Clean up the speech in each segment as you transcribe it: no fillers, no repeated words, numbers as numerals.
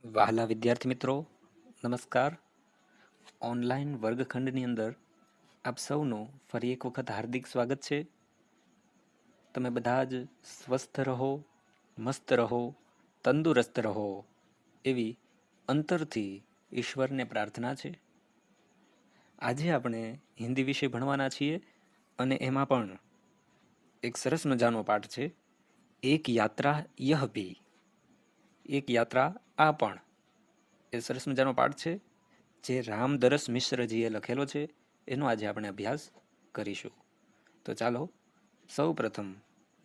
વહાલા વિદ્યાર્થી મિત્રો, નમસ્કાર. ઓનલાઈન વર્ગખંડની અંદર આપ સૌનું ફરી એક વખત હાર્દિક સ્વાગત છે. તમે બધા જ સ્વસ્થ રહો, મસ્ત રહો, તંદુરસ્ત રહો એવી અંતરથી ઈશ્વરને પ્રાર્થના છે. આજે આપણે હિન્દી વિષય ભણવાના છીએ અને એમાં પણ એક સરસ મજાનો પાઠ છે, એક યાત્રા યહ ભી. એક યાત્રા આ પણ એ સરસ મજાનો પાઠ છે જે રામદરસ મિશ્રજીએ લખેલો છે. એનો આજે આપણે અભ્યાસ કરીશું. તો ચાલો સૌ પ્રથમ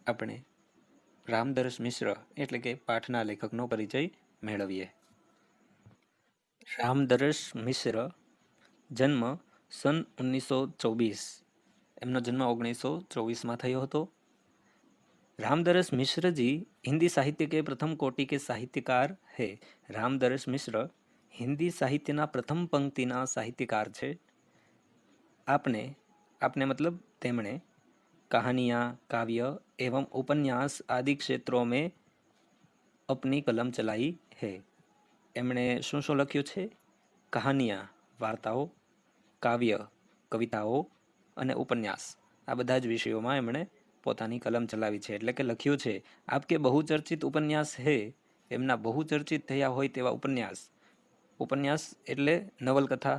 આપણે રામદરસ મિશ્ર એટલે કે પાઠના લેખકનો પરિચય મેળવીએ. રામદરસ મિશ્ર જન્મ સન 1924. એમનો જન્મ 1924 થયો હતો. रामदरस मिश्र जी हिंदी साहित्य के प्रथम कोटि के साहित्यकार है. रामदरस मिश्र हिंदी साहित्यના પ્રથમ પંક્તિના સાહિત્યકાર છે. आपने आपने मतलब તેમણે कहानियाँ, काव्य एवं उपन्यास आदि क्षेत्रों में अपनी कलम चलाई है. એમણે શું શું લખ્યું છે? કહાનિયા વાર્તાઓ, કાવ્ય કવિતાઓ અને ઉપન્યાસ આ બધા જ વિષયોમાં એમણે પોતાની કલમ ચલાવી છે, એટલે કે લખ્યું છે. આપકે બહુચર્ચિત ઉપન્યાસ હે, એમના બહુચર્ચિત થયા હોય તેવા ઉપન્યાસ. ઉપન્યાસ એટલે નવલકથા,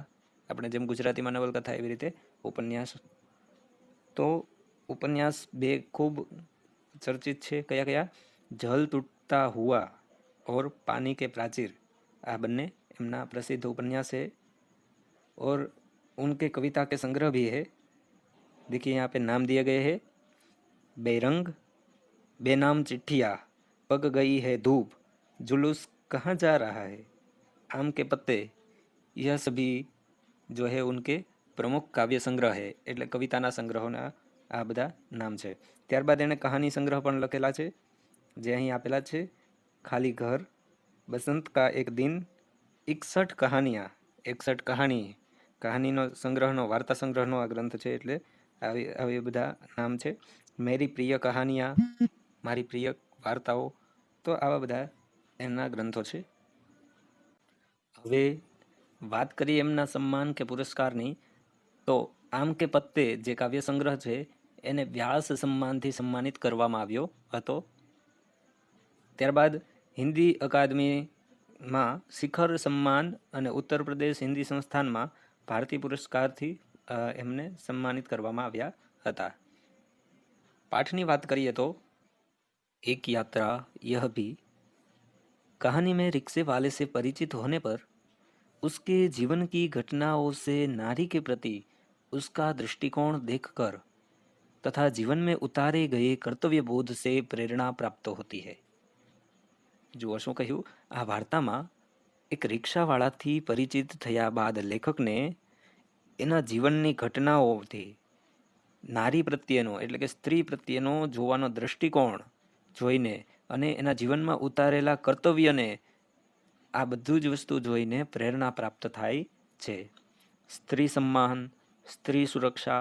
આપણે જેમ ગુજરાતીમાં નવલકથા એવી રીતે ઉપન્યાસ. તો ઉપન્યાસ બે ખૂબ ચર્ચિત છે. કયા કયા? જલ તૂટતા હુઆ और पानी के प्राचीर, આ બંને એમના પ્રસિદ્ધ उपन्यास है. और उनके कविता के संग्रह भी है. देखिए यहाँ पे नाम दिए गए हैं: बेरंग, बेनाम चिट्ठिया, पक गई है धूप, जुलूस कहाँ जा रहा है, आम के पत्ते. यह सभी जो है उनके प्रमुख काव्य संग्रह है. એટલે કવિતાના સંગ્રહોના આ બધા નામ છે. ત્યારબાદ એણે કહાની સંગ્રહ પણ લખેલા છે, જે અહીં આપેલા છે: ખાલી ઘર, બસંત કા એક દિન, 61 કહાનિયા. 61 કહાની, કહાનીનો સંગ્રહનો, વાર્તા સંગ્રહનો આ ગ્રંથ છે, એટલે આવી આવી બધા નામ છે. મેરી પ્રિય કહાનિયા, મારી પ્રિય વાર્તાઓ. તો આવા બધા એમના ગ્રંથો છે. હવે વાત કરીએ એમના સન્માન કે પુરસ્કારની, તો આમ કે પત્તે જે કાવ્ય સંગ્રહ છે એને વ્યાસ સન્માનથી સન્માનિત કરવામાં આવ્યો હતો. ત્યારબાદ હિન્દી અકાદમીમાં શિખર સન્માન અને ઉત્તર પ્રદેશ હિન્દી સંસ્થાનમાં ભારતીય પુરસ્કારથી એમને સન્માનિત કરવામાં આવ્યા હતા. પાઠની વાત કરીએ તો एक यात्रा यह भी. कहानी में रिक्शे वाले से परिचित होने पर उसके जीवन की घटनाओं से नारी के प्रति उसका दृष्टिकोण देखकर तथा जीवन में उतारे गए कर्तव्य बोध से प्रेरणा प्राप्त होती है. જુઓ શું કહ્યું? આ વાર્તામાં એક રિક્ષાવાળાથી પરિચિત થયા બાદ લેખકને એના જીવનની ઘટનાઓથી નારી પ્રત્યેનો એટલે કે સ્ત્રી પ્રત્યેનો જોવાનો દૃષ્ટિકોણ જોઈને અને એના જીવનમાં ઉતારેલા કર્તવ્યને, આ બધું જ વસ્તુ જોઈને પ્રેરણા પ્રાપ્ત થાય છે. સ્ત્રી सम्मान, स्त्री सुरक्षा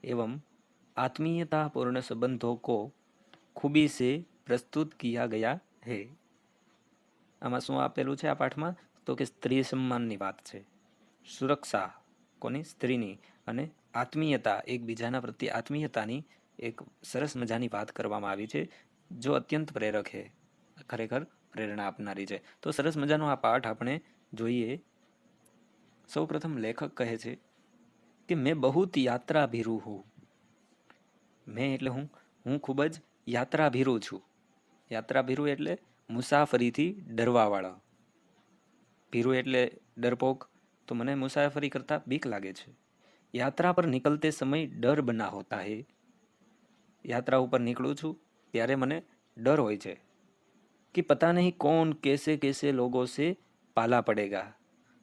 एवं आत्मीयतापूर्ण संबंधों को खूबी से प्रस्तुत किया गया है. આમાં શું આપેલું છે આ પાઠમાં? તો કે સ્ત્રી સન્માનની વાત છે, સુરક્ષા કોની? સ્ત્રીની, અને આત્મીયતા, એકબીજાના પ્રત્યે આત્મીયતાની એક સરસ મજાની વાત કરવામાં આવી છે, જો અત્યંત પ્રેરક છે, ખરેખર પ્રેરણા આપનારી છે. તો સરસ મજાનો આ પાઠ આપણે જોઈએ. સૌ પ્રથમ લેખક કહે છે કે મેં બહુત યાત્રાભીરુ હું. મેં એટલે હું ખૂબ જ યાત્રાભીરુ છું. યાત્રાભીરુ એટલે મુસાફરીથી ડરવાવાળા. ભીરુ એટલે ડરપોક. તો મને મુસાફરી કરતાં બીક લાગે છે. યાત્રા પર નિકલતે સમય ડર બના હોતા હે. યાત્રા ઉપર નીકળું છું ત્યારે મને ડર હોય છે કે પતા નહીં કોણ કેસે કેસે લોકો સે પાલા પડેગા.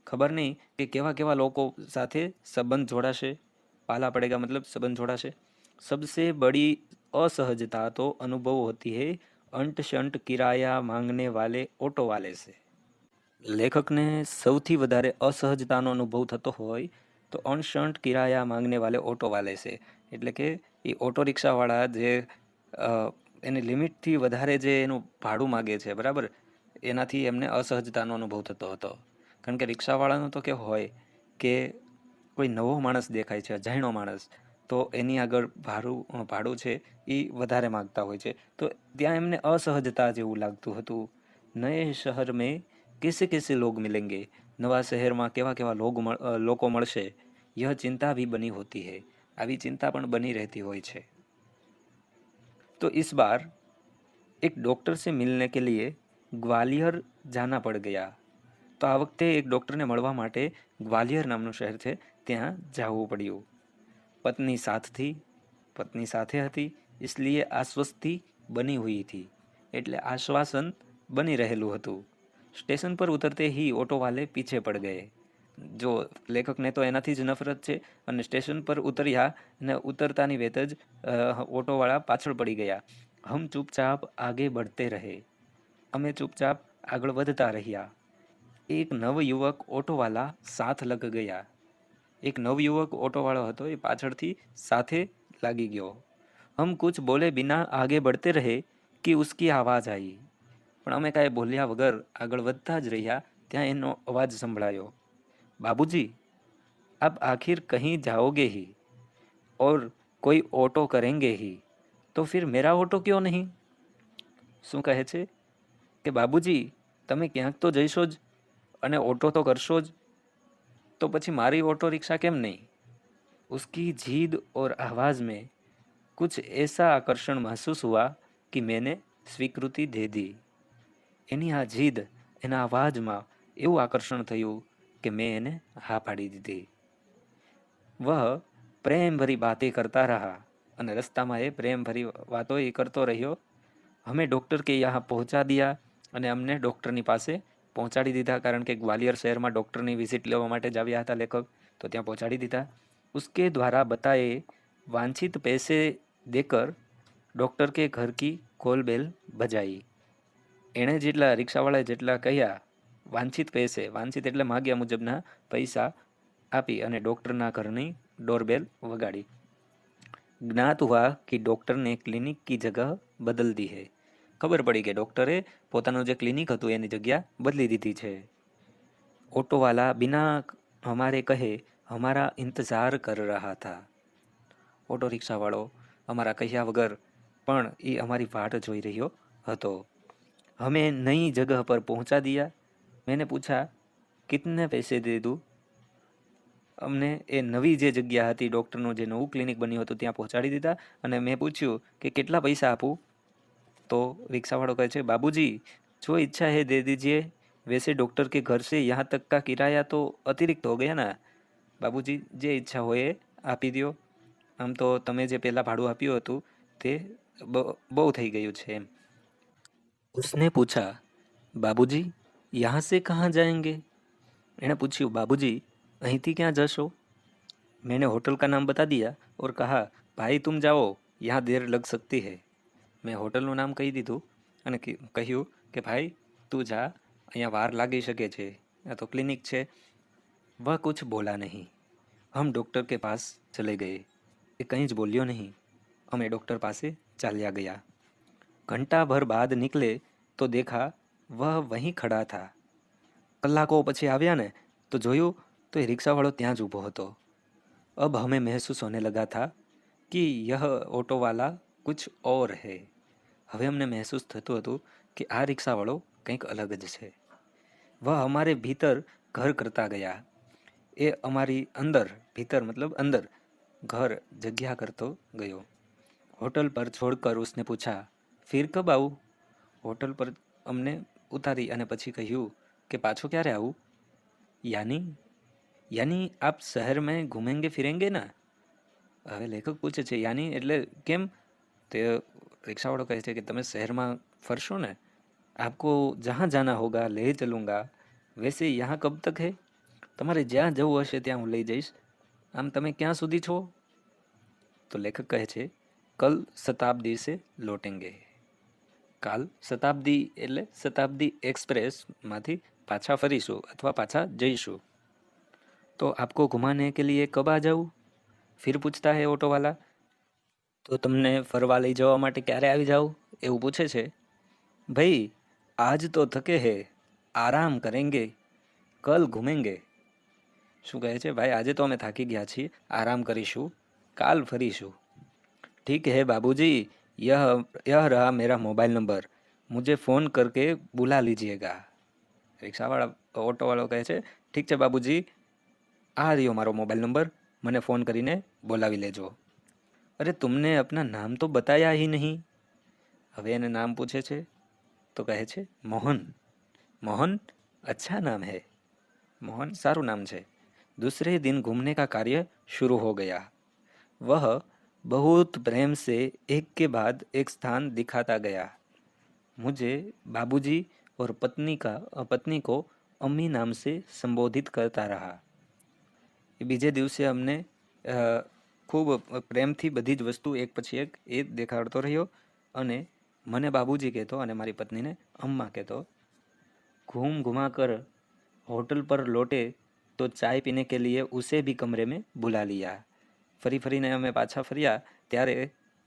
ખબર નહીં કે કેવા કેવા લોકો સાથે સંબંધ જોડાશે. પાલા પડેગા મતલબ સંબંધ જોડાશે. सबसे बड़ी असहजता तो अनुभव होती है अंट शंट किराया मांगने वाले ऑटो वाले से. લેખકને સૌથી વધારે અસહજતાનો અનુભવ થતો હોય તો અણશંટ કિરાયા માંગને વાલે ઓટો વાલે છે, એટલે કે એ ઓટો રિક્ષાવાળા જે એની લિમિટથી વધારે જે એનું ભાડું માગે છે, બરાબર, એનાથી એમને અસહજતાનો અનુભવ થતો હતો. કારણ કે રિક્ષાવાળાનું તો કેવું હોય કે કોઈ નવો માણસ દેખાય છે, અજાણ્યો માણસ, તો એની આગળ ભાડું છે એ વધારે માગતા હોય છે. તો ત્યાં એમને અસહજતા જેવું લાગતું હતું. નए શહેર મેં કેસે કેસે લોગ મિલેંગે, નવા શહેરમાં કેવા કેવા લોકો મળશે, यह चिंता भी बनी होती है. આવી ચિંતા પણ બની રહેતી હોય છે. तो इस बार एक डॉक्टर से मिलने के लिए ग्वालियर जाना पड़ गया. તો આ વખતે એક ડૉક્ટરને મળવા માટે ગ્વાલિયર નામનું શહેર છે ત્યાં જવું પડ્યું. પત્ની પત્ની સાથે હતી, इसलिए આશ્વસ્તિ બની हुई थी, એટલે આશ્વાસન બની રહેલું હતું. સ્ટેશન પર ઉતરતે ही ઓટો વાલે પીછે પડ ગયે. જો લેખકને તો એનાથી જ નફરત છે, અને સ્ટેશન પર ઉતર્યા અને ઉતરતાની વેત જ ઓટોવાળા પાછળ પડી ગયા. હમ ચૂપચાપ આગે બઢતે રહે, અમે ચૂપચાપ આગળ વધતા રહ્યા. એક નવયુવક ઓટોવાલા સાથ લગ ગયા. એક નવયુવક ઓટોવાળો હતો એ પાછળથી સાથે લાગી ગયો. હમ કુછ બોલે બિના આગે બઢતે રહે કે ઉસકી આવાજ આવી. પણ અમે કાંઈ બોલ્યા વગર આગળ વધતા જ રહ્યા ત્યાં એનો અવાજ સંભળાયો. બાબૂજી, આપ આખિર કहीं જાઓગે ही और कोई ऑटो करेंगे ही, तो फिर मेरा ऑटो क्यों नहीं? શું કહે છે કે બાબુજી, તમે ક્યાંક તો જઈશો જ અને ઓટો તો કરશો જ, तो પછી મારી ऑटो रिक्शा કેમ नहीं? उसकी जीद और आवाज़ में कुछ ऐसा आकर्षण महसूस हुआ कि मैंने स्वीकृति दे दी. એની આ જીદ, એના અવાજમાં એવું આકર્ષણ થયું કે મેં એને હા પાડી દીધી. વહ પ્રેમ ભરી બાतें કરતા રહા, અને રસ્તામાં એ પ્રેમ ભરી વાતો એ કરતો રહ્યો. હમે ડૉક્ટર કે યહાં પહોંચા દિયા, અને અમને ડૉક્ટરની પાસે પહોંચાડી દીધા. કારણ કે ગ્વાલિયર શહેરમાં ડૉક્ટરની વિઝિટ લેવા માટે જ આવ્યા હતા લેખક, તો ત્યાં પહોંચાડી દીધા. उसके द्वारा बताए वांछित पैसे देकर डॉक्टर के घर की कॉल बेल बजाई. એણે જેટલા રિક્ષાવાળાએ જેટલા કહ્યા વાંછિત પૈસે, વાંછિત એટલે માગ્યા મુજબના પૈસા આપી અને ડૉક્ટરના ઘરની ડોરબેલ વગાડી. જ્ઞાત હુઆ કે ડૉક્ટરને ક્લિનિક કી જગહ બદલ દી હૈ. ખબર પડી કે ડૉક્ટરે પોતાનું જે ક્લિનિક હતું એની જગ્યા બદલી દીધી છે. ઓટોવાલા બિના હમારે કહે હમારા ઇંતજાર કર રહા થા. ઓટો રિક્ષાવાળો અમારા કહ્યા વગર પણ એ અમારી વાટ જોઈ રહ્યો હતો. हमें नई जगह पर पहुंचा दिया. मैंने पूछा कितने पैसे दे दूँ. અમને એ નવી જે જગ્યા હતી, ડૉક્ટરનું જે નવું ક્લિનિક બન્યું હતું ત્યાં પહોંચાડી દીધા. અને મેં પૂછ્યું કે કેટલા પૈસા આપું. તો રિક્ષાવાળો કહે છે, બાબूजी जो इच्छा है दे दीजिए, वैसे डॉक्टर के घर से यहाँ तक का किराया तो अतिरिक्त हो गया ना. બાબુજી, જે ઈચ્છા હોય એ આપી દો. આમ તો તમે જે પહેલાં ભાડું આપ્યું હતું તે બહુ થઈ ગયું છે એમ. उसने पूछा बाबूजी यहाँ से कहाँ जाएंगे. એણે પૂછ્યું, બાબूजी અહીંથી ક્યાં જશો. मैंने होटल का नाम बता दिया और कहा भाई तुम जाओ, यहाँ देर लग सकती है. મેં હોટલનું નામ કહી દીધું અને કહ્યું કે ભાઈ તું જા, અહીંયા વાર લાગી શકે છે, આ તો ક્લિનિક છે. वह कुछ बोला नहीं. हम डॉक्टर के पास चले गए. એ કંઈ જ બોલ્યો નહીં. અમે ડૉક્ટર પાસે ચાલ્યા ગયા. ઘંટા ભર બાદ નિકલે તો દેખા વહ વહીં ખડા થા. કલાકો પછી આવ્યા ને તો જોયું તો એ રિક્ષાવાળો ત્યાં જ ઊભો હતો. अब हमें महसूस होने लगा था कि यह ऑटो वाला कुछ और है. હવે અમને મહેસૂસ થતું હતું કે આ રિક્ષાવાળો કંઈક અલગ જ છે. वह हमारे भीतर घर करता गया. એ અમારી અંદર, ભીતર મતલબ અંદર, ઘર જગ્યા કરતો ગયો. હોટલ પર છોડકર उसने पूछा फिर कब आऊँ. હોટલ પર અમને ઉતારી અને પછી કહ્યું કે પાછો ક્યારે આવું. यानी यानी आप शहर में घूमेंगे फिरेंगे ना. હવે લેખક પૂછે છે યાની એટલે કેમ. તે રિક્ષાવાળો કહે છે કે તમે શહેરમાં ફરશો ને. આપકો જहाँ जाना होगा ले चलूँगा, वैसे यहाँ कब तक है. તમારે જ્યાં જવું હશે ત્યાં હું લઈ જઈશ. આમ તમે ક્યાં સુધી છો. તો લેખક કહે છે કલ શતાબ્દી से लौटेंगे. કાલ શતાબ્દી એટલે શતાબ્દી એક્સપ્રેસમાંથી પાછા ફરીશું અથવા પાછા જઈશું. तो आपको घुमाने के लिए कब आ जाऊँ. फिर पूछता है ऑटोवाला. તો તમને ફરવા લઈ જવા માટે ક્યારે આવી જાઉં એવું પૂછે છે. ભાઈ आज तो थके हैं, આરામ કરેંગે, કલ ઘૂમેંગે. શું કહે છે? ભાઈ આજે તો અમે થાકી ગયા છીએ, આરામ કરીશું, કાલ ફરીશું. ठीक है बाबूजी, यह यह रहा मेरा मोबाइल नंबर, मुझे फ़ोन करके बुला लीजिएगा. રિક્ષાવાળા ઓટોવાળો કહે છે, ઠીક છે બાબુજી, આ રહ્યો મારો મોબાઈલ નંબર, મને फ़ोन કરીને બોલાવી લેજો. અરે तुमने अपना नाम तो बताया ही नहीं. હવે એને નામ પૂછે છે તો કહે છે મોહન. मोहन अच्छा नाम है. मोहन सारू नाम है. दूसरे दिन घूमने का कार्य शुरू हो गया. वह बहुत प्रेम से एक के बाद एक स्थान दिखाता गया. मुझे बाबूजी और पत्नी को अम्मी नाम से संबोधित करता रहा. બીજે દિવસે અમને ખૂબ પ્રેમથી બધી જ વસ્તુ એક પછી એક એ દેખાડતો રહ્યો અને મને બાબूजी કહેતો અને મારી પત્નીને અમ્મા કહેતો. घूम घुमा कर होटल पर लौटे तो चाय पीने के लिए उसे भी कमरे में बुला लिया. ફરી ફરીને અમે પાછા ફર્યા ત્યારે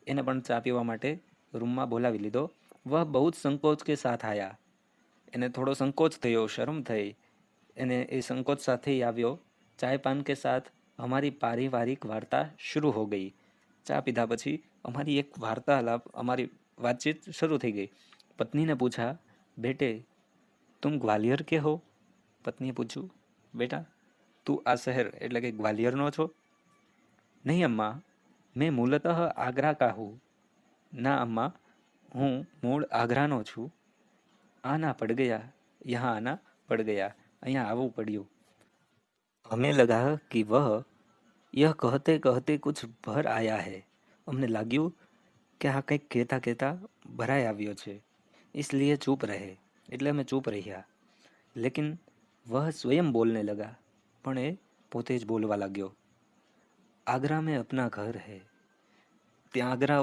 એને પણ ચા પીવા માટે રૂમમાં બોલાવી લીધો. વહ બહુ સંકોચ કે સાથ આયા. એને થોડો સંકોચ થયો, શરમ થઈ. એને એ સંકોચ સાથે ही આવ્યો. ચાય પાન કે સાથ અમારી પારિવારિક વાર્તા શરૂ હો ગઈ. ચા પીધા પછી અમારી એક વાર્તાલાપ, અમારી વાતચીત શરૂ થઈ ગઈ. પત્નીને પૂછા, બેટે तुम ग्वालियर के हो? પત્નીએ પૂછ્યું, બેટા તું આ શહેર એટલે કે ગ્વાલિયરનો છો? नहीं अम्मा, मैं मूलतः आगरा का हूँ. ना अम्मा, हूँ मूળ આગ્રાનો છું. आना पड़ गया, यहाँ आना पड़ गया, અહીંયા આવવું પડ્યું. हमें लगा कि वह यह कहते कहते कुछ भर आया है. અમને લાગ્યું કે આ કંઈક કહેતા કહેતા ભરાઈ આવ્યો છે, इसलिए चुप रहे, એટલે અમે ચૂપ રહ્યા. लेकिन वह स्वयं बोलने लगा, પણ એ પોતે જ બોલવા लाग्યો. आगरा में अपना घर है. ત્યાં આગ્રા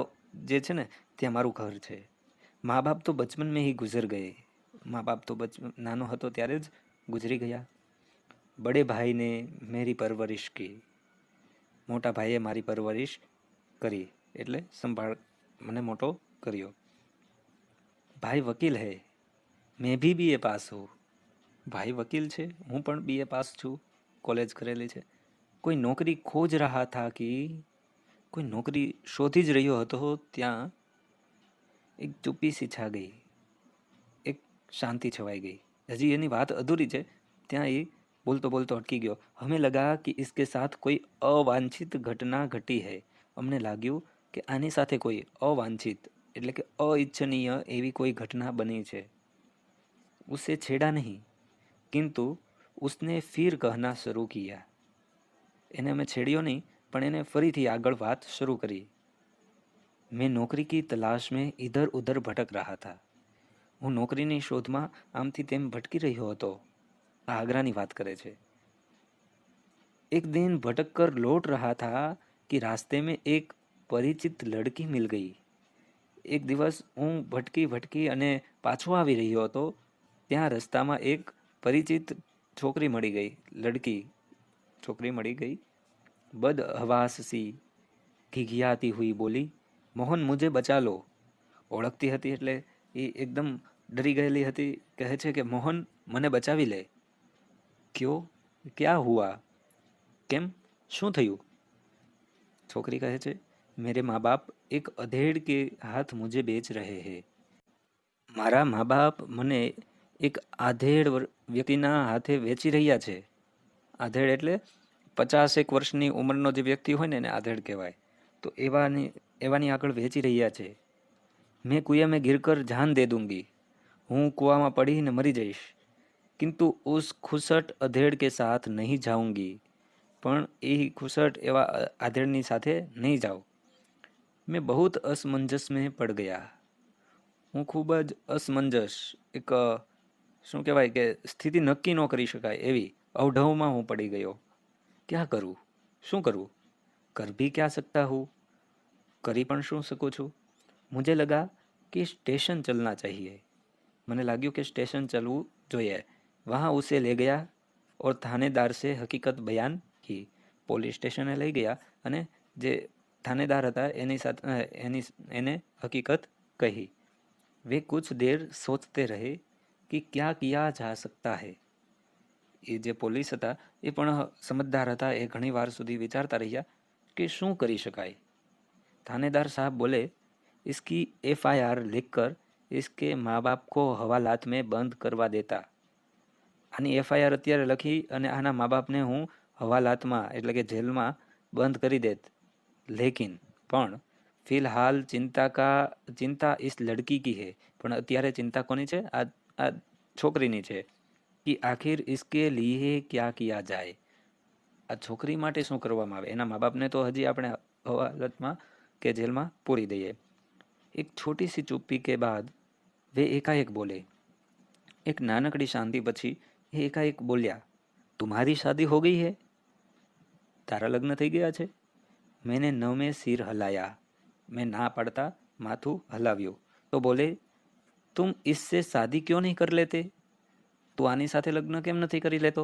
જે છે ને ત્યાં મારું ઘર છે. મા બાપ તો બચપન में ही गुजर गए. મા બાપ તો નાનો હતો ત્યારે જ ગુજરી ગયા. बड़े भाई ने मेरी परवरिश की. મોટા ભાઈએ મારી પરવરિશ કરી એટલે સંભાળ મને મોટો કર્યો. ભાઈ વકીલ હે, मैं भी बीए पास हूँ. ભાઈ વકીલ છે, હું પણ બીએ પાસ છું, કોલેજ કરેલી છે. કોઈ નોકરી ખોજ રહા થા કે કોઈ નોકરી શોધી જ રહ્યો હતો ત્યાં એક ચુપ્પી સી છા ગઈ, એક શાંતિ છવાઈ ગઈ. હજી એની વાત અધૂરી છે ત્યાં એ બોલતો બોલતો અટકી ગયો. હમે લગા કે इसके साथ कोई अवांछित घटना घटी है. અમને લાગ્યું કે આની સાથે કોઈ અવાંછિત એટલે કે અઇચ્છનીય એવી કોઈ ઘટના બની છે. उसे छेड़ा नहीं, किंतु उसने फिर कहना शुरू किया. એને અમે છેડ્યો નહીં પણ એને ફરીથી આગળ વાત શરૂ કરી. मैं नौकरी की तलाश में इधर उधर भटक रहा था. હું નોકરીની શોધમાં આમથી તેમ ભટકી રહ્યો હતો. આ આગ્રાની વાત કરે છે. एक दिन भटक कर लौट रहा था कि रास्ते में एक परिचित लड़की मिल गई. એક દિવસ હું ભટકી ભટકી અને પાછો આવી રહ્યો હતો ત્યાં રસ્તામાં એક પરિચિત છોકરી મળી ગઈ, લડકી છોકરી મળી ગઈ. બદ હવાસ सी ઘીઘિયાતી हुई बोली, मोहन मुझे बचा लो. ઓળખતી હતી એટલે એ એકદમ ડરી ગયેલી હતી. કહે છે કે મોહન મને બચાવી લે. ક્યો? ક્યા હુઆ? કેમ? શું થયું? છોકરી કહે છે, मेरे माँ बाप एक अधेड़ के हाथ मुझे बेच रहे हैं. મારા મા બાપ મને એક આધેડ વ્યક્તિના હાથે વેચી રહ્યા છે. આધેડ એટલે 50 વર્ષની ઉંમરનો જે વ્યક્તિ હોય ને એને આધેડ કહેવાય. તો એવાની આગળ વેચી રહ્યા છે. મેં કુયા में गिरकर जान दे दूंगी. હું કૂવામાં પડીને મરી જઈશ. किंतु उस खुसट अधेड़ के साथ नहीं जाऊंगी. પણ એ ખુસટ એવા આધેડની સાથે નહીં જાઉં. मैं बहुत असमंजस में पड़ गया. હું ખૂબ જ અસમંજસ, એક શું કહેવાય કે સ્થિતિ નક્કી ન કરી શકાય એવી અવઢવમાં હું પડી ગયો. ક્યાં કરું? શું કરવું? કર ભી ક્યા સકતા હું? કરી પણ શું શકું છું? મુझे लगा कि स्टेशन चलना चाहिए. મને લાગ્યું કે સ્ટેશન ચલવું જોઈએ. वहाँ उसे ले गया और थानेदार से हकीकत बयान की. પોલીસ સ્ટેશને લઈ ગયા અને જે થાનેદાર હતા એની સાથે એને હકીકત કહી. वे कुछ देर सोचते रहे कि क्या किया जा सकता है। એ જે પોલીસ હતા એ પણ સમજદાર હતા. એ ઘણીવાર સુધી વિચારતા રહ્યા કે શું કરી શકાય. थानेदार साहब बोले, इसकी एफआईआर लिखकर इसके माँ बाप को हवालात में બંધ કરવા દેતા. આની એફઆઈઆર અત્યારે લખી અને આના મા બાપને હું હવાલાતમાં એટલે કે જેલમાં બંધ કરી દેત. લેકિન પણ ફિલહાલ ચિંતા ઇસ લડકી કી હે. પણ અત્યારે ચિંતા કોની છે? આ છોકરીની છે. કે આખિર ઇસકે લીએ ક્યા કિયા જાય. આ છોકરી માટે શું કરવામાં આવે? એના મા બાપને તો હજી આપણે હવાલાતમાં કે જેલમાં પૂરી દઈએ. એક છોટી સી ચુપ્પી કે બાદ વે એકાએક બોલે. એક નાનકડી શાંતિ પછી એ એકાએક બોલ્યા, તુમ્હારી શાદી હો ગઈ હે? તારા લગ્ન થઈ ગયા છે? मैंने न में सिर हलाया. मैं ना पाड़ता माथું હલાવ્યું. તો બોલે, तुम इससे शादी क्यों नहीं कर लेते? તું આની સાથે લગ્ન કેમ નથી કરી લેતો?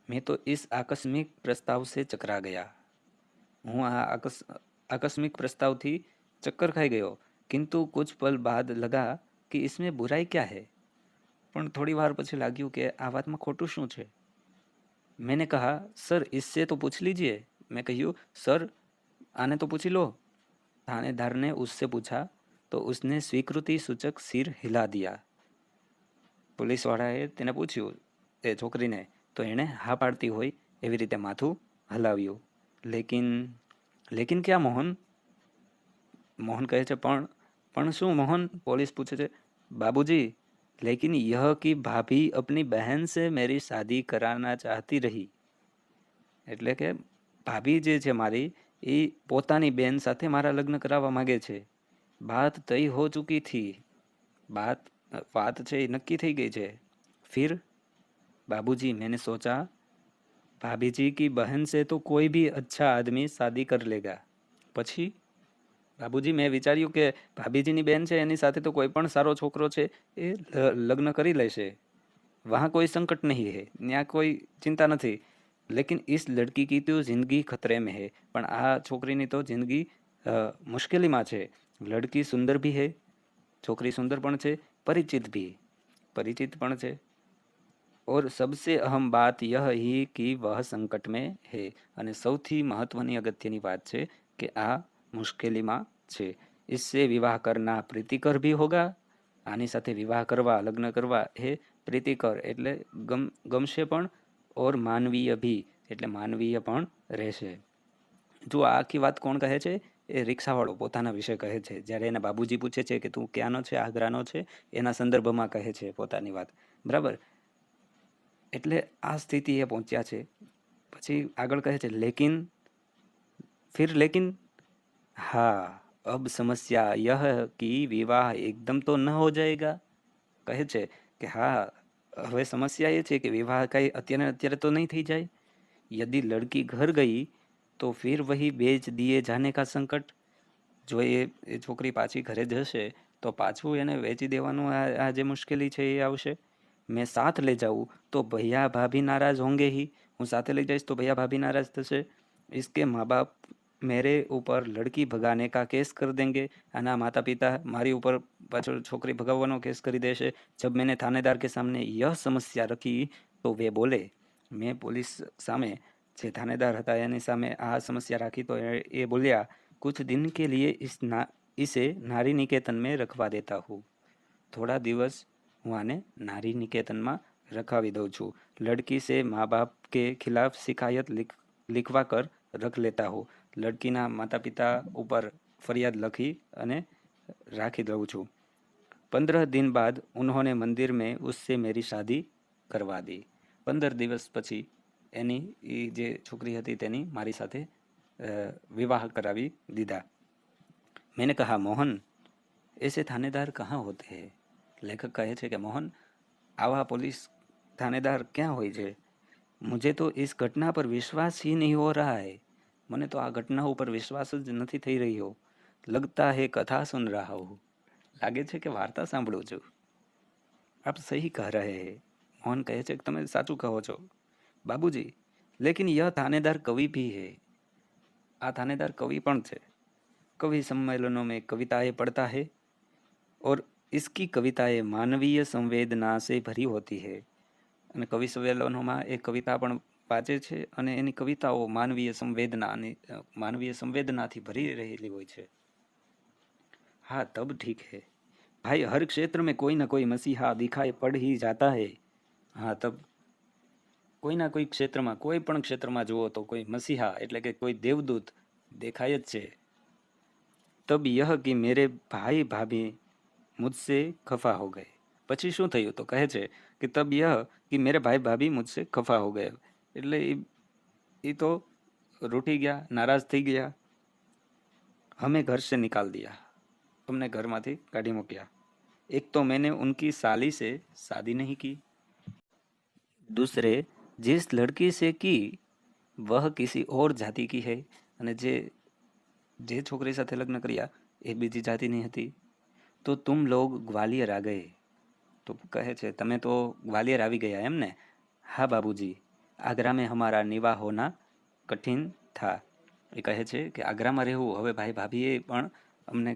मैं तो इस आकस्मिक प्रस्ताव से चकरा गया. હું આ आकस्मिक प्रस्तावથી चक्कर खाई गयो. किंतु कुछ पल बाद लगा कि इसमें बुराई क्या है. પણ થોડી વાર પછી લાગ્યું કે આ વાતમાં ખોટું શું છે. मैंने कहा, सर इससे तो पूछ लीजिए. मैं કહ્યું, सर आने तो पूछ लो. थानेदार ने उससे पूछा तो उसने स्वीकृति सूचक सिर हिला दिया. પોલીસવાળાએ તેને પૂછ્યું એ છોકરીને, તો એણે હા પાડતી હોય એવી રીતે માથું હલાવ્યું. લેકિન લેકિન ક્યાં મોહન? મોહન કહે છે પણ શું મોહન? પોલીસ પૂછે છે. बाबूजी, लेकिन यह कि भाभी अपनी बहन से मेरी शादी कराना चाहती रही. એટલે કે ભાભી જે છે મારી એ પોતાની બેન સાથે મારા લગ્ન કરાવવા માગે છે. बात तय हो चुकी थी. बात છે એ નક્કી થઈ ગઈ છે. फिर बाबूजी मैंने सोचा भाभी जी की बहन से तो कोई भी अच्छा आदमी शादी कर लेगा. પછી બાબુજી મેં વિચાર્યું કે ભાભીજીની બેન છે એની સાથે તો કોઈ પણ સારો છોકરો છે એ લગ્ન કરી લેશે. वहाँ कोई संकट नहीं है. ત્યાં કોઈ ચિંતા નથી. लेकिन इस लड़की की तो जिंदगी खतरे में है. પણ આ છોકરીની તો જિંદગી મુશ્કેલીમાં છે. લડકી સુંદર ભી હે. છોકરી સુંદર પણ છે. પરિચિત પણ છે. और सबसे अहम बात यह ही कि वह संकट में है. અને સૌથી મહત્વની અગત્યની વાત છે કે આ મુશ્કેલીમાં છે. इससे विवाह करना प्रीतिकर भी होगा. આની સાથે વિવાહ કરવા, લગ્ન કરવા એ પ્રીતિકર એટલે ગમશે પણ, ઓર માનવીય ભી એટલે માનવીય પણ રહેશે. જો આ આખી વાત કોણ કહે છે? એ રિક્ષાવાળો પોતાના વિશે કહે છે. જ્યારે એના બાબુજી પૂછે છે કે તું ક્યાંનો છે, આગ્રાનો છે, એના સંદર્ભમાં કહે છે પોતાની વાત. બરાબર? એટલે આ સ્થિતિ એ પહોંચ્યા છે. પછી આગળ કહે છે लेकिन हाँ अब समस्या यह कि विवाह एकदम तो न हो जाएगा. કહે છે કે હા હવે સમસ્યા એ છે કે વિવાહ કઈ અત્યારે તો નહીં થઈ જાય. यदि लड़की घर गई तो फिर वही बेच दिए जाने का संकट. જો એ છોકરી પાછી ઘરે જશે તો પાછું એને વેચી દેવાનું આ જે મુશ્કેલી છે એ આવશે. મેં સાથ લઈ જાઉં તો ભૈયા ભાભી નારાજ હોંગે ही. હું સાથે લઈ જઈશ તો ભૈયા ભાભી નારાજ થશે. इसके माँ बाप मेरे ऊपर लड़की भगाने का केस कर देंगे. आना माता पिता मारी ऊपर पाछળ છોકરી ભગાવવાનો કેસ કરી દેશે. जब मैंने थानेदार के सामने यह समस्या रखी तो वे बोले. મેં પોલીસ સામે જે થાનેદાર હતા એની સામે આ સમસ્યા રાખી તો એ બોલ્યા, कुछ दिन के लिए इसे नारी निकेतन में रखवा देता हूँ. थोड़ा दिवस હું આને નારી નિકેતનમાં રખાવી દઉં છું. लड़की से माँ बाप के खिलाफ शिकायत लिखवा कर रख लेता हूँ. लड़कीના માતા પિતા ઉપર ફરિયાદ લખી અને રાખી દઉં છું. 15 दिन बाद उन्होंने मंदिर में उससे मेरी शादी करवा दी. 15 દિવસ પછી એની એ જે છોકરી હતી તેની મારી સાથે વિવાહ કરાવી દીધા. मैंने कहा, मोहन ऐसे थानेदार कहाँ होते हैं. લેખક કહે છે કે મોહન આવા પોલીસ થાનેદાર ક્યાં હોય છે. मुझे तो इस घटना पर विश्वास ही नहीं हो रहा है. મને તો આ ઘટના ઉપર વિશ્વાસ જ નથી થઈ રહ્યો. लगता है कथा सुन रहा हूँ. લાગે છે કે વાર્તા સાંભળું છું. આપ સહી કહ રહે હે. મોહન કહે છે કે તમે સાચું કહો છો બાબુજી. लेकिन यह थानेदार कवि भी है. આ થાનેદાર કવિ પણ છે. कवि सम्मेलनों में कविताएं पढ़ता है और इसकी कविताएं मानवीय संवेदना से भरी होती है. અને કવિ સંમેલનોમાં એ કવિતા પણ વાંચે છે અને એની કવિતાઓ માનવીય સંવેદનાથી ભરી રહેલી હોય છે. हाँ तब ठीक है भाई, हर क्षेत्र में कोई ना कोई मसीहा दिखाई पड़ ही जाता है. हाँ तब કોઈના કોઈ ક્ષેત્રમાં, કોઈ પણ ક્ષેત્રમાં જુઓ તો કોઈ મસીહા એટલે કે કોઈ દેવદૂત દેખાય જ છે. તબ યહ કે મેરે ભાઈ ભાભી મુझसे ખફા હો ગયે. પછી શું થયું તો કહે છે કે તબ યહ કે મેરે ભાઈ ભાભી મુझसे ખફા હો ગયે, એટલે એ તો રૂઠી ગયા, નારાજ થઈ ગયા. હમે ઘર से निकाल दिया, અમને ઘરમાંથી કાઢી મૂક્યા. एक तो मैंने उनकी साली से शादी नहीं की, दूसरे जिस लड़की से की वह किसी और जाति की है, અને જે છોકરી સાથે લગ્ન કર્યા એ બીજી જાતિની હતી. તો તુમ લોગ ગ્વાલિયર આ ગયે, તો કહે છે તમે તો ગ્વાલિયર આવી ગયા એમ ને. હા બાબુજી, આગ્રા મેં હમારા નિવાહ હોના કઠિન થા. એ કહે છે કે આગ્રામાં રહેવું, હવે ભાઈ ભાભીએ પણ અમને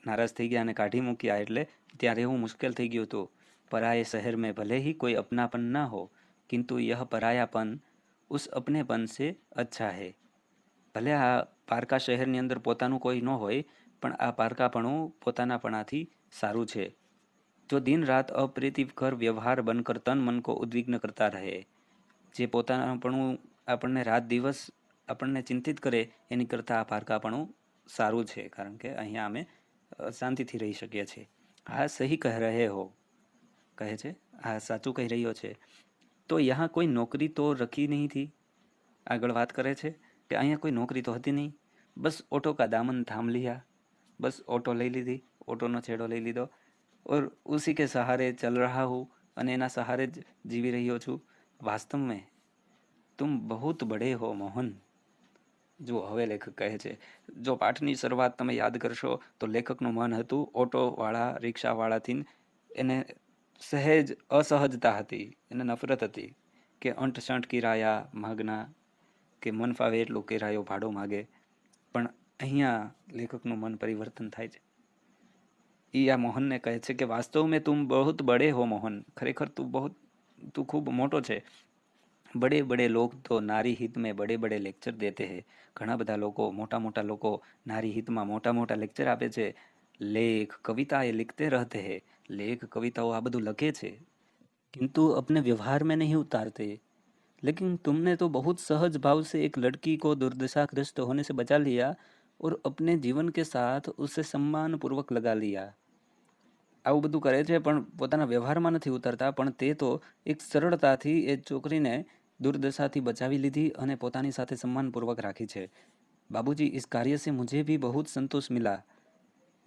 નારાજ થઈ ગયા અને કાઢી મૂક્યા, એટલે ત્યાં રહેવું મુશ્કેલ થઈ ગયું હતું. પરાये शहर में भले ही कोई अपनापन न हो, किंतु यह परायापन उस अपनेपन से अच्छा है. ભલે આ પારકા શહેરની અંદર પોતાનું કોઈ ન હોય, પણ આ પારકાપણું પોતાનાપણાથી સારું છે. જો દિન રાત અપ્રીતિકર વ્યવહાર બનકર તન મન કો ઉદ્વિગ્ન કરતા રહે, જે પોતાનાપણું આપણને રાત દિવસ આપણને ચિંતિત કરે એની કરતાં આ પારકાપણું સારું છે, કારણ કે અહીંયા અમે શાંતિથી રહી શકીએ છીએ. હા સહી કહ રહે હો, કહે છે આ સાચું કહી રહ્યો છે. તો યહાં કોઈ નોકરી તો રખી નહીં થી. આગળ વાત કરે છે કે અહીંયા કોઈ નોકરી તો હતી નહીં, બસ ઓટો કા દામન થામ લિયા, બસ ઓટો લઈ લીધી, ઓટોનો છેડો લઈ લીધો, ઓર ઉસી કે સહારે ચલ રહા હું, અને એના સહારે જ જીવી રહ્યો છું. વાસ્તવ મેં તુમ બહુત બડે હો મોહન. જુઓ હવે લેખક કહે છે, જો પાઠની શરૂઆત તમે યાદ કરશો તો લેખકનું મન હતું ઓટોવાળા, રિક્ષાવાળાથી એને સહેજ અસહજતા હતી, એને નફરત હતી કે અંટ સંટ કિરાયા માગના, કે મન ફાવે એટલું કિરાયો ભાડો માગે. પણ અહીંયા લેખકનું મન પરિવર્તન થાય છે. એ આ મોહનને કહે છે કે વાસ્તવ મેં તુમ બહુત બડે હો મોહન, ખરેખર તું ખૂબ મોટો છે. બડે બડે લોગ તો નારી હિત મેં બડે બડે લેક્ચર દેતે હૈ. ઘણા બધા લોકો, મોટા મોટા લોકો નારી હિતમાં મોટા મોટા લેક્ચર આપે છે. લેખ કવિતા એ લિખતે रहते हैं, લેખ કવિતાઓ આ બધું લખે છે, किंतु अपने व्यवहार में नहीं उतारते. लेकिन तुमने तो बहुत सहज भाव से एक लड़की को दुर्दशाग्रस्त होने से बचा लिया और अपने जीवन के साथ उसे सम्मान पूर्वक लगा लिया. આવું બધું કરે છે પણ પોતાના વ્યવહારમાં નથી ઉતરતા, પણ તે તો એક સરળતાથી એ છોકરીને દુર્દશાથી બચાવી લીધી અને પોતાની સાથે સન્માનપૂર્વક રાખી છે. बाबूजी इस कार्य से मुझे भी बहुत संतोष मिला.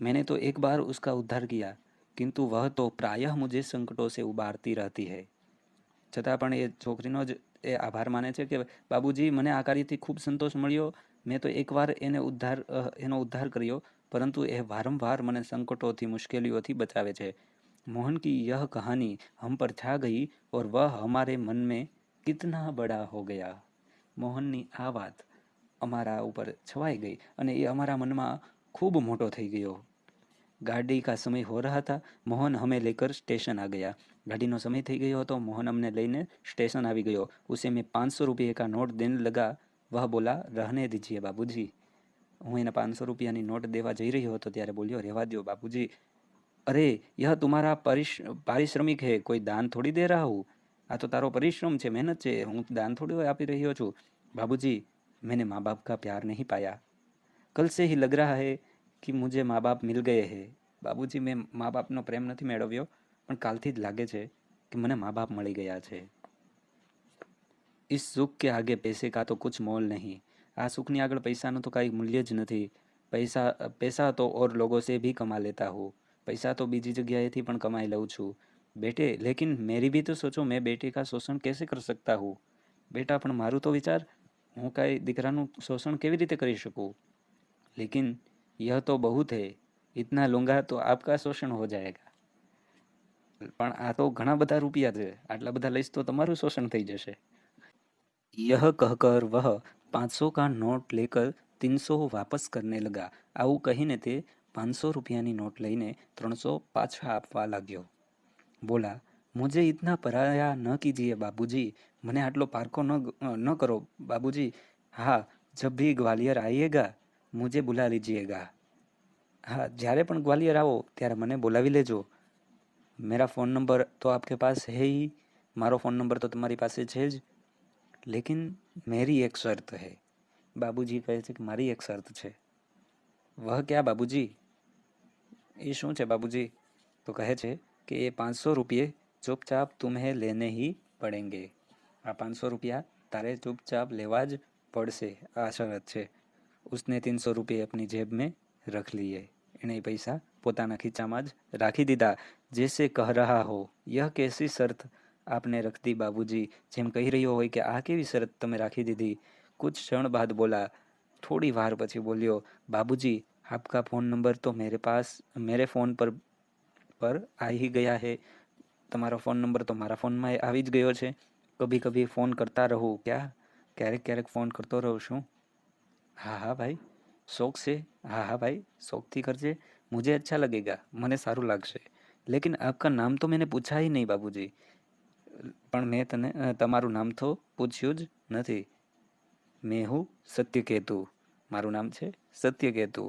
मैंने तो एक बार उसका उद्धार किया, किंतु वह तो प्रायः मुझे संकटों से उबारती रहती है. છતાં પણ એ છોકરીનો જ એ આભાર માને છે કે બાબુજી મને આ કાર્યથી ખૂબ સંતોષ મળ્યો, મેં તો એકવાર એનો ઉદ્ધાર કર્યો, પરંતુ એ વારંવાર મને સંકટોથી, મુશ્કેલીઓથી બચાવે છે. मोहन की यह कहानी हम पर छा गई और वह हमारे मन में कितना बड़ा हो गया. મોહનની આ વાત અમારા ઉપર છવાઈ ગઈ અને એ અમારા મનમાં ખૂબ મોટો થઈ ગયો. गाड़ी का समय हो रहा था, मोहन हमें लेकर स्टेशन आ गया. गाड़ीનો સમય થઈ ગયો હતો, મોહન અમને લઈને સ્ટેશન આવી ગયો. उसे मैं 500 रुपये का नोट देने लगा. वह बोला रहने दीजिए बाबूजी. હું એને 500 રૂપિયાની નોટ દેવા જઈ રહ્યો હતો ત્યારે બોલ્યો રહેવા દો બાપુજી. અરે यह तुम्हारा पारिश्रमिक है, कोई दान थोड़ी दे रहा हूँ. આ તો તારો પરિશ્રમ છે, મહેનત છે, હું દાન થોડી આપી રહ્યો છું. बाबूजी मैंने माँ बाप का प्यार नहीं पाया, कल से ही लग रहा है कि मुझे माँ बाप मिल गए हैं. બાબુજી મેં મા બાપનો પ્રેમ નથી મેળવ્યો, પણ કાલથી જ લાગે છે કે મને મા બાપ મળી ગયા છે. इस सुख के आगे पैसे का तो कुछ मोल नहीं. આ સુખની આગળ પૈસાનું તો કાંઈ મૂલ્ય જ નથી. पैसा तो और लोगों से भी कमा लेता हूँ. પૈસા તો બીજી જગ્યાએથી પણ કમાઈ લઉં છું. બેટે लेकिन मेरी भी तो सोचो, मैं बेटे का शोषण कैसे कर सकता हूँ. બેટા પણ મારું તો વિચાર, હું કાંઈ દીકરાનું શોષણ કેવી રીતે કરી શકું. लेकिन यह तो बहुत है, इतना लूंगा तो आपका शोषण हो जाएगा. પણ આ તો ઘણા બધા રૂપિયા છે, આટલા બધા લઈશ તો તમારું શોષણ થઈ જશે. यह कहकर वह 500 का नोट लेकर 300 वापस करने लगा. આવું કહીને તે ₹500 નોટ લઈને 300 પાછા આપવા લાગ્યો. બોલા, મુझे इतना पराया न कीजिए बाबूजी, મને આટલો પારકો ન કરો બાબूजी. હા, जब भी ग्वालियर आइएगा मुझे बुला लीजिएगा. હા, જ્યારે પણ ગ્વાલિયર આવો ત્યારે મને બોલાવી લેજો. मेरा फ़ोन नंबर तो आपके पास है ही, મારો ફોન નંબર તો તમારી પાસે છે જ. લેકિન મેરી એક શર્ત હૈ. બાબूजी કહે છે કે મારી એક શરત છે. વહ ક્યા બાબूजी? એ શું છે બાબूजी? તો કહે છે કે એ ₹500 ચૂપચાપ તુમ્હે લેને ही पड़ेंगे. આ ₹500 તારે ચૂપચાપ લેવા જ પડશે, આ શરત છે. उसने ₹300 अपनी जेब में रख लिए. એણે એ પૈસા પોતાના ખીચામાં જ રાખી દીધા. जैसे कह रहा हो, यह कैसी शर्त आपने रख दी बाबूजी. જેમ કહી રહ્યો હોય કે આ કેવી શરત તમે રાખી દીધી. कुछ क्षण बाद बोला, થોડી વાર પછી બોલ્યો, बाबूजी आपका फ़ोन नंबर तो मेरे फ़ोन पर आ ही गया है. તમારો ફોન નંબર તો મારા ફોનમાં આવી જ ગયો છે. કભી કભી ફોન કરતા રહું ક્યા? ક્યારેક ક્યારેક ફોન કરતો રહું છું. હા હા ભાઈ, શોખ છે. હા હા ભાઈ, શોખથી કરજે. મુझे अच्छा लगेगा, મને સારું લાગશે. લેકિન આપકા નામ તો मैंने પૂછા ही नहीं बाबूजी. પણ મેં તમારું નામ તો પૂછ્યું જ નથી. मैं हूँ सत्यकेतु. મારું નામ છે સત્યકેતુ.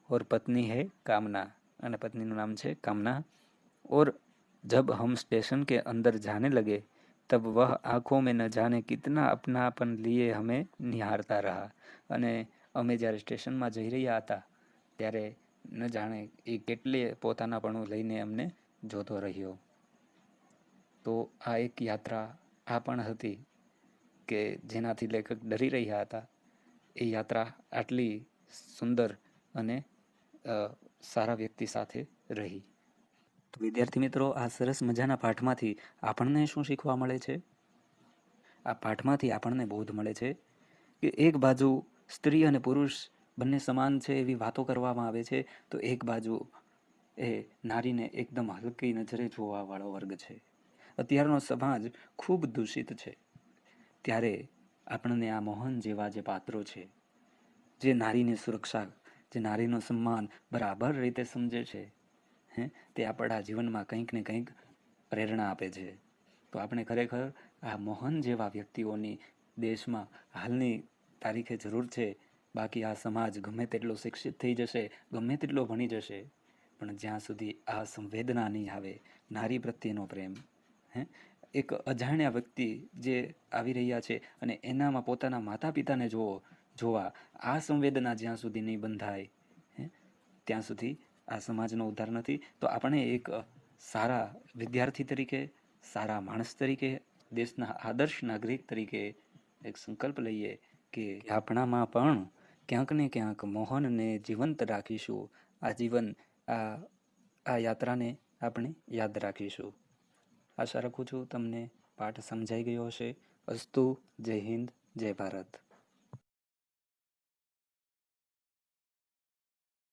और पत्नी है कामना. અને પત્નીનું નામ છે કામના. और जब हम स्टेशन के अंदर जाने लगे तब वह आंखों में न जाने कितना अपनापन लिए हमें निहारता रहा. અને અમે જ્યારે સ્ટેશનમાં જઈ રહ્યા હતા ત્યારે ન જાણે એ કેટલે પોતાનાપણું લઈને અમને જોતો રહ્યો. તો આ એક યાત્રા આ પણ હતી કે જેનાથી લેખક ડરી રહ્યા હતા. એ યાત્રા આટલી સુંદર અને સારા વ્યક્તિ સાથે રહી. તો વિદ્યાર્થી મિત્રો, આ સરસ મજાના પાઠમાંથી આપણને શું શીખવા મળે છે? આ પાઠમાંથી આપણને બોધ મળે છે કે એક બાજુ સ્ત્રી અને પુરુષ બંને સમાન છે એવી વાતો કરવામાં આવે છે, તો એક બાજુ એ નારીને એકદમ હલકી નજરે જોવાવાળો વર્ગ છે. અત્યારનો સમાજ ખૂબ દૂષિત છે. ત્યારે આપણને આ મોહન જેવા જે પાત્રો છે, જે નારીની સુરક્ષા, જે નારીનું સન્માન બરાબર રીતે સમજે છે, તે આપણા જીવનમાં કંઈક ને કંઈક પ્રેરણા આપે છે. તો આપણે ખરેખર આ મોહન જેવા વ્યક્તિઓની દેશમાં હાલની તારીખે જરૂર છે. બાકી આ સમાજ ગમે તેટલો શિક્ષિત થઈ જશે, ગમે તેટલો ભણી જશે, પણ જ્યાં સુધી આ સંવેદના નહીં આવે, નારી પ્રત્યેનો પ્રેમ, એક અજાણ્યા વ્યક્તિ જે આવી રહ્યા છે અને એનામાં પોતાના માતા પિતાને જોવા આ સંવેદના જ્યાં સુધી નહીં બંધાય, ત્યાં સુધી આ સમાજનો ઉદ્ધાર નથી. તો આપણે એક સારા વિદ્યાર્થી તરીકે, સારા માણસ તરીકે, દેશના આદર્શ નાગરિક તરીકે એક સંકલ્પ લઈએ કે આપણામાં પણ ક્યાંક ને ક્યાંક મોહનને જીવંત રાખીશું. આજીવન આ યાત્રાને આપણે યાદ રાખીશું. આશા રાખું છું તમને પાઠ સમજાઈ ગયો હશે. અસ્તુ. જય હિન્દ, જય ભારત.